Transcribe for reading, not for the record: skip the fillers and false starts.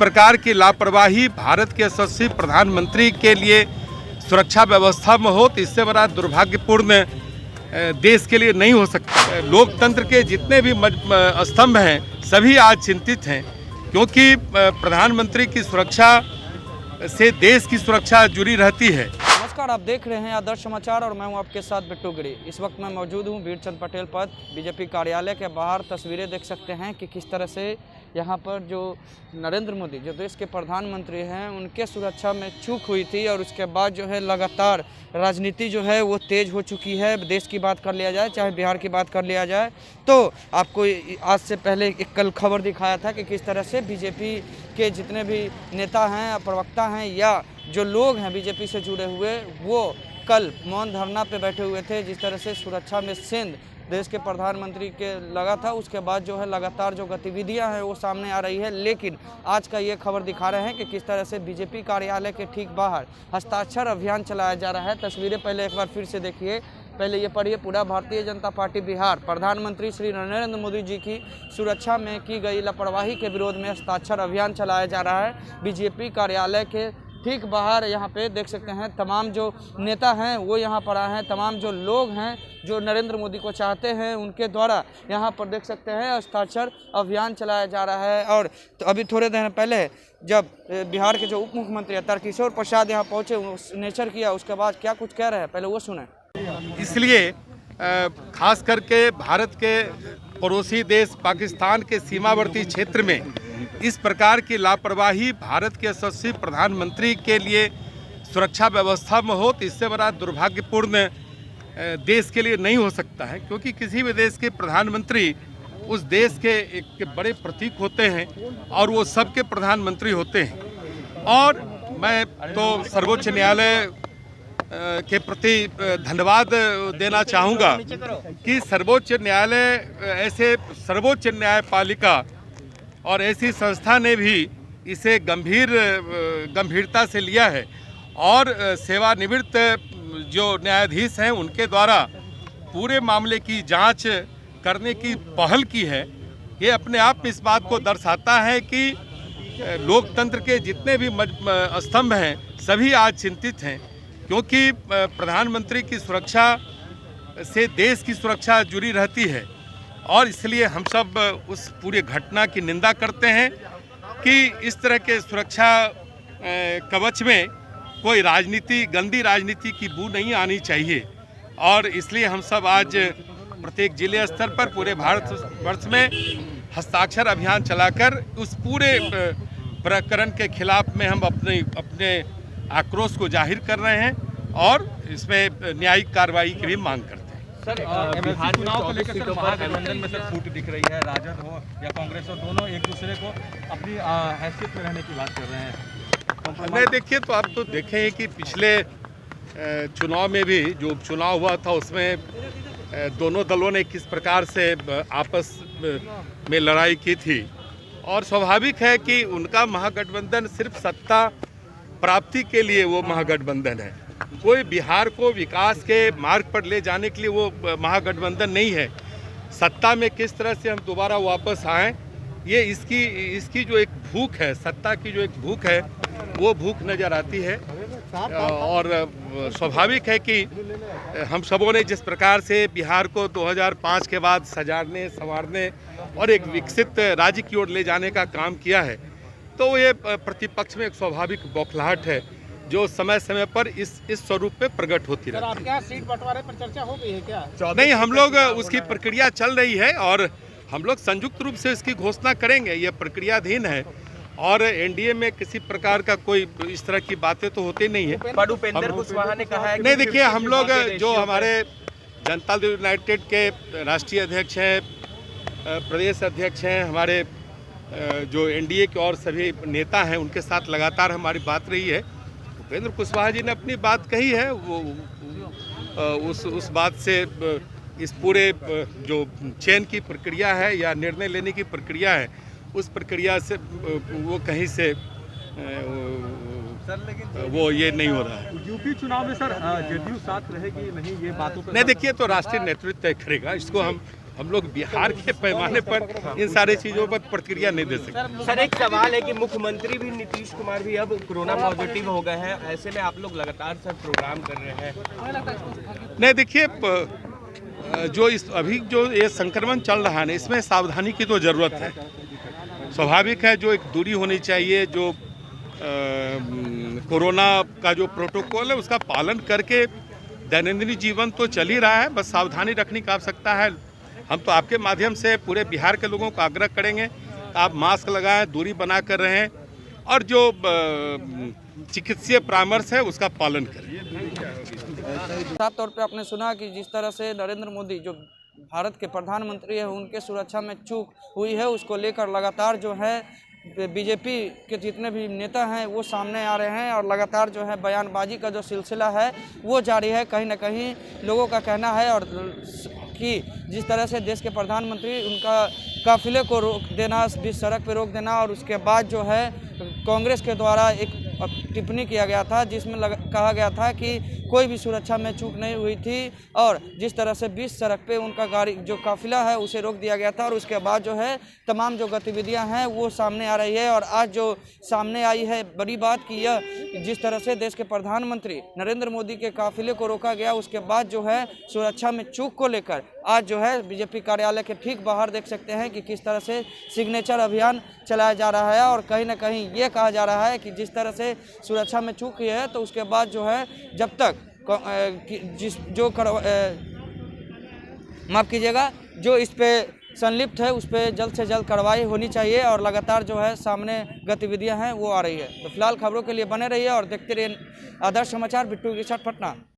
प्रकार की लापरवाही भारत के यशस्वी प्रधानमंत्री के लिए सुरक्षा व्यवस्था में हो तो इससे बड़ा दुर्भाग्यपूर्ण देश के लिए नहीं हो सकता। लोकतंत्र के जितने भी स्तंभ हैं सभी आज चिंतित हैं, क्योंकि प्रधानमंत्री की सुरक्षा से देश की सुरक्षा जुड़ी रहती है। नमस्कार, आप देख रहे हैं आदर्श समाचार और मैं हूं आपके साथ बिट्टू गिरी। इस वक्त मैं मौजूद हूं वीरचंद पटेल पथ बीजेपी कार्यालय के बाहर। तस्वीरें देख सकते हैं कि किस तरह से यहां पर जो नरेंद्र मोदी जो देश के प्रधानमंत्री हैं उनके सुरक्षा में चूक हुई थी और उसके बाद जो है लगातार राजनीति जो है वो तेज़ हो चुकी है। देश की बात कर लिया जाए, चाहे बिहार की बात कर लिया जाए, तो आपको आज से पहले एक कल खबर दिखाया था कि किस तरह से बीजेपी के जितने भी नेता हैं, प्रवक्ता हैं या जो लोग हैं बीजेपी से जुड़े हुए, वो कल मौन धरना पे बैठे हुए थे। जिस तरह से सुरक्षा में सेंध देश के प्रधानमंत्री के लगा था, उसके बाद जो है लगातार जो गतिविधियां हैं वो सामने आ रही है। लेकिन आज का ये खबर दिखा रहे हैं कि किस तरह से बीजेपी कार्यालय के ठीक बाहर हस्ताक्षर अभियान चलाया जा रहा है। तस्वीरें पहले एक बार फिर से देखिए, पहले ये पढ़िए। पूरा भारतीय जनता पार्टी बिहार प्रधानमंत्री श्री नरेंद्र मोदी जी की सुरक्षा में की गई लापरवाही के विरोध में हस्ताक्षर अभियान चलाया जा रहा है। बीजेपी कार्यालय के ठीक बाहर यहाँ पे देख सकते हैं तमाम जो नेता हैं वो यहाँ पर आए हैं। तमाम जो लोग हैं जो नरेंद्र मोदी को चाहते हैं उनके द्वारा यहाँ पर देख सकते हैं हस्ताक्षर अभियान चलाया जा रहा है। और तो अभी थोड़े दिन पहले जब बिहार के जो उप मुख्यमंत्री तारकिशोर प्रसाद यहाँ पहुँचे, नेचर किया, उसके बाद क्या कुछ कह रहे हैं पहले वो सुने। इसलिए खास करके भारत के पड़ोसी देश पाकिस्तान के सीमावर्ती क्षेत्र में इस प्रकार की लापरवाही भारत के यशस्वी प्रधानमंत्री के लिए सुरक्षा व्यवस्था में हो तो इससे बड़ा दुर्भाग्यपूर्ण देश के लिए नहीं हो सकता है, क्योंकि किसी भी देश के प्रधानमंत्री उस देश के एक बड़े प्रतीक होते हैं और वो सबके प्रधानमंत्री होते हैं। और मैं तो सर्वोच्च न्यायालय के प्रति धन्यवाद देना चाहूँगा कि सर्वोच्च न्यायालय ऐसे सर्वोच्च न्यायपालिका और ऐसी संस्था ने भी इसे गंभीरता से लिया है और सेवानिवृत्त जो न्यायाधीश हैं उनके द्वारा पूरे मामले की जांच करने की पहल की है। ये अपने आप में इस बात को दर्शाता है कि लोकतंत्र के जितने भी स्तंभ हैं सभी आज चिंतित हैं, क्योंकि प्रधानमंत्री की सुरक्षा से देश की सुरक्षा जुड़ी रहती है। और इसलिए हम सब उस पूरी घटना की निंदा करते हैं कि इस तरह के सुरक्षा कवच में कोई राजनीति, गंदी राजनीति की बू नहीं आनी चाहिए। और इसलिए हम सब आज प्रत्येक जिले स्तर पर पूरे भारतवर्ष में हस्ताक्षर अभियान चलाकर उस पूरे प्रकरण के खिलाफ में हम अपने आक्रोश को जाहिर कर रहे हैं और इसमें न्यायिक कार्रवाई की भी मांग करते हैं। सर, बिहार चुनाव को लेकर महागठबंधन में सर फूट दिख रही है। राजद हो या कांग्रेस हो, दोनों एक दूसरे को अपनी हैसियत में रहने की बात कर रहे हैं। नहीं, देखिए, तो आप तो देखें कि पिछले चुनाव में भी जो उपचुनाव हुआ था उसमें दोनों दलों ने किस प्रकार से आपस में लड़ाई की थी। और स्वाभाविक है कि उनका महागठबंधन सिर्फ सत्ता प्राप्ति के लिए वो महागठबंधन है, कोई बिहार को विकास के मार्ग पर ले जाने के लिए वो महागठबंधन नहीं है। सत्ता में किस तरह से हम दोबारा वापस आएं, ये इसकी जो एक भूख है, सत्ता की जो एक भूख है, वो भूख नज़र आती है। और स्वाभाविक है कि हम सबों ने जिस प्रकार से बिहार को 2005 के बाद सजाने, संवारने और एक विकसित राज्य की ओर ले जाने का काम किया है, तो ये प्रतिपक्ष में एक स्वाभाविक बौखलाहट है जो समय समय पर इस स्वरूप पे प्रकट होती रहती है। आपके यहाँ सीट बंटवारे पर चर्चा हो गई है क्या? नहीं, हम लोग उसकी प्रक्रिया चल रही है और हम लोग संयुक्त रूप से इसकी घोषणा करेंगे। ये प्रक्रियाधीन है और एनडीए में किसी प्रकार का कोई इस तरह की बातें तो होती नहीं है। पर उपेंद्र कुशवाहा ने कहा है नहीं, देखिए, हम लोग जो हमारे जनता दल यूनाइटेड के राष्ट्रीय अध्यक्ष हैं, प्रदेश अध्यक्ष हैं, हमारे जो एनडीए के और सभी नेता हैं, उनके साथ लगातार हमारी बात रही है। उपेंद्र कुशवाहा जी ने अपनी बात कही है, वो उस बात से इस पूरे जो चयन की प्रक्रिया है या निर्णय लेने की प्रक्रिया है, उस प्रक्रिया से वो कहीं से वो ये नहीं हो रहा है। यूपी चुनाव में सर जेडीयू साथ रहेगी नहीं, ये बातों पर नहीं, देखिए, तो राष्ट्रीय नेतृत्व तय करेगा। इसको हम लोग बिहार के पैमाने पर इन सारी चीज़ों पर प्रतिक्रिया नहीं दे सकते। सर एक सवाल है कि मुख्यमंत्री भी नीतीश कुमार भी अब कोरोना पॉजिटिव हो गए हैं, ऐसे में आप लोग लगातार सर प्रोग्राम कर रहे हैं। नहीं देखिए, जो इस अभी जो ये संक्रमण चल रहा है ना, इसमें सावधानी की तो ज़रूरत है। स्वाभाविक है, जो एक दूरी होनी चाहिए, जो कोरोना का जो प्रोटोकॉल है उसका पालन करके दैनंदिन जीवन तो चल ही रहा है, बस सावधानी रखने की आवश्यकता है। हम तो आपके माध्यम से पूरे बिहार के लोगों को आग्रह करेंगे, आप मास्क लगाएं, दूरी बना कर रहें और जो चिकित्सीय परामर्श है उसका पालन करें। साफ तौर पे आपने सुना कि जिस तरह से नरेंद्र मोदी जो भारत के प्रधानमंत्री है, उनके सुरक्षा में चूक हुई है, उसको लेकर लगातार जो है बीजेपी के जितने भी नेता हैं वो सामने आ रहे हैं और लगातार जो है बयानबाजी का जो सिलसिला है वो जारी है। कहीं ना कहीं लोगों का कहना है और कि जिस तरह से देश के प्रधानमंत्री उनका काफिले को रोक देना, बीच सड़क पर रोक देना और उसके बाद जो है कांग्रेस के द्वारा एक टिप्पणी किया गया था जिसमें कहा गया था कि कोई भी सुरक्षा में चूक नहीं हुई थी और जिस तरह से बीच सड़क पे उनका गाड़ी जो काफिला है उसे रोक दिया गया था और उसके बाद जो है तमाम जो गतिविधियां हैं वो सामने आ रही है। और आज जो सामने आई है बड़ी बात कि यह जिस तरह से देश के प्रधानमंत्री नरेंद्र मोदी के काफिले को रोका गया, उसके बाद जो है सुरक्षा में चूक को लेकर आज जो है बीजेपी कार्यालय के ठीक बाहर देख सकते हैं कि किस तरह से सिग्नेचर अभियान चलाया जा रहा है। और कहीं ना कहीं ये कहा जा रहा है कि जिस तरह से सुरक्षा में चूक हुई है तो उसके बाद जो है जब तक माफ़ कीजिएगा, जो इस पे संलिप्त है उस पर जल्द से जल्द कार्रवाई होनी चाहिए और लगातार जो है सामने गतिविधियां हैं वो आ रही है। तो फिलहाल खबरों के लिए बने रहिए और देखते रहिए आदर्श समाचार। बिट्टू के साथ पटना।